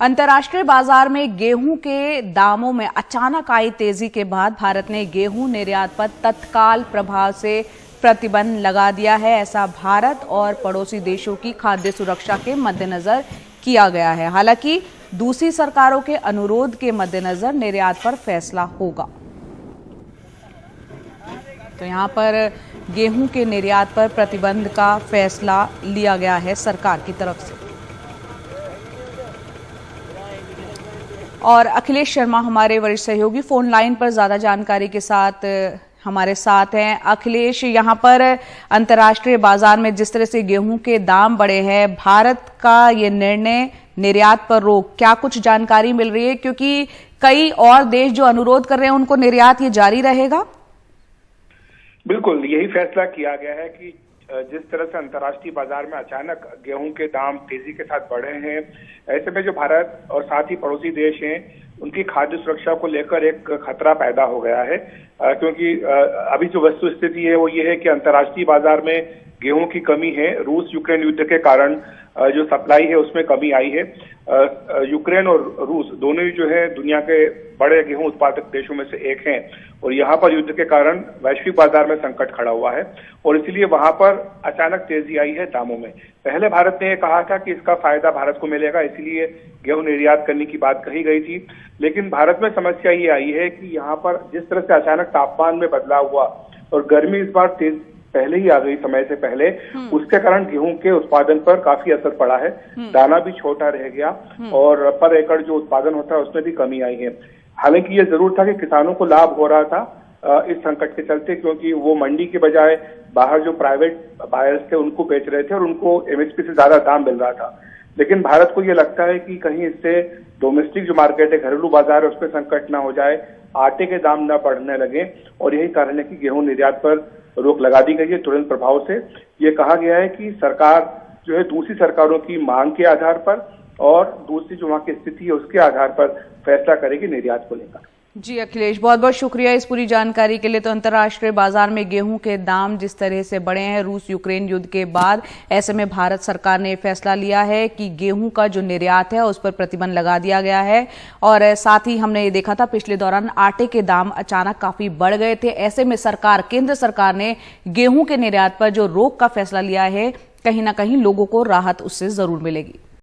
अंतर्राष्ट्रीय बाजार में गेहूं के दामों में अचानक आई तेजी के बाद भारत ने गेहूं निर्यात पर तत्काल प्रभाव से प्रतिबंध लगा दिया है। ऐसा भारत और पड़ोसी देशों की खाद्य सुरक्षा के मद्देनजर किया गया है। हालांकि दूसरी सरकारों के अनुरोध के मद्देनजर निर्यात पर फैसला होगा। तो यहां पर गेहूं के निर्यात पर प्रतिबंध का फैसला लिया गया है सरकार की तरफ से। और अखिलेश शर्मा हमारे वरिष्ठ सहयोगी फोन लाइन पर ज्यादा जानकारी के साथ हमारे साथ हैं। अखिलेश, यहाँ पर अंतर्राष्ट्रीय बाजार में जिस तरह से गेहूं के दाम बढ़े हैं, भारत का ये निर्णय निर्यात पर रोक, क्या कुछ जानकारी मिल रही है? क्योंकि कई और देश जो अनुरोध कर रहे हैं उनको निर्यात ये जारी रहेगा। बिल्कुल, यही फैसला किया गया है कि जिस तरह से अंतर्राष्ट्रीय बाजार में अचानक गेहूं के दाम तेजी के साथ बढ़े हैं, ऐसे में जो भारत और साथ ही पड़ोसी देश हैं उनकी खाद्य सुरक्षा को लेकर एक खतरा पैदा हो गया है। क्योंकि अभी जो वस्तु स्थिति है वो ये है कि अंतर्राष्ट्रीय बाजार में गेहूं की कमी है। रूस यूक्रेन युद्ध के कारण जो सप्लाई है उसमें कमी आई है। यूक्रेन और रूस दोनों ही जो है दुनिया के बड़े गेहूं उत्पादक देशों में से एक हैं और यहाँ पर युद्ध के कारण वैश्विक बाजार में संकट खड़ा हुआ है और इसलिए वहां पर अचानक तेजी आई है दामों में। पहले भारत ने कहा था कि इसका फायदा भारत को मिलेगा, इसलिए गेहूं निर्यात करने की बात कही गई थी। लेकिन भारत में समस्या ये आई है कि यहाँ पर जिस तरह से अचानक तापमान में बदलाव हुआ और गर्मी इस बार तेज पहले ही आ गई समय से पहले, उसके कारण गेहूं के उत्पादन पर काफी असर पड़ा है। दाना भी छोटा रह गया और पर एकड़ जो उत्पादन होता है उसमें भी कमी आई है। हालांकि ये जरूर था कि किसानों को लाभ हो रहा था इस संकट के चलते, क्योंकि वो मंडी के बजाय बाहर जो प्राइवेट बायर्स थे उनको बेच रहे थे और उनको एमएसपी से ज्यादा दाम मिल रहा था। लेकिन भारत को ये लगता है कि कहीं इससे डोमेस्टिक जो मार्केट है, घरेलू बाजार है, उस पर संकट ना हो जाए, आटे के दाम न बढ़ने लगे और यही कारण है कि गेहूं निर्यात पर रोक लगा दी गई है तुरंत प्रभाव से। ये कहा गया है कि सरकार जो है दूसरी सरकारों की मांग के आधार पर और दूसरी जो वहां की स्थिति है उसके आधार पर फैसला करेगी निर्यात को लेकर। जी अखिलेश, बहुत बहुत शुक्रिया इस पूरी जानकारी के लिए। तो अंतर्राष्ट्रीय बाजार में गेहूं के दाम जिस तरह से बढ़े हैं रूस यूक्रेन युद्ध के बाद, ऐसे में भारत सरकार ने फैसला लिया है कि गेहूं का जो निर्यात है उस पर प्रतिबंध लगा दिया गया है। और साथ ही हमने ये देखा था पिछले दौरान आटे के दाम अचानक काफी बढ़ गए थे। ऐसे में सरकार, केंद्र सरकार ने गेहूं के निर्यात पर जो रोक का फैसला लिया है, कहीं ना कहीं लोगों को राहत उससे जरूर मिलेगी।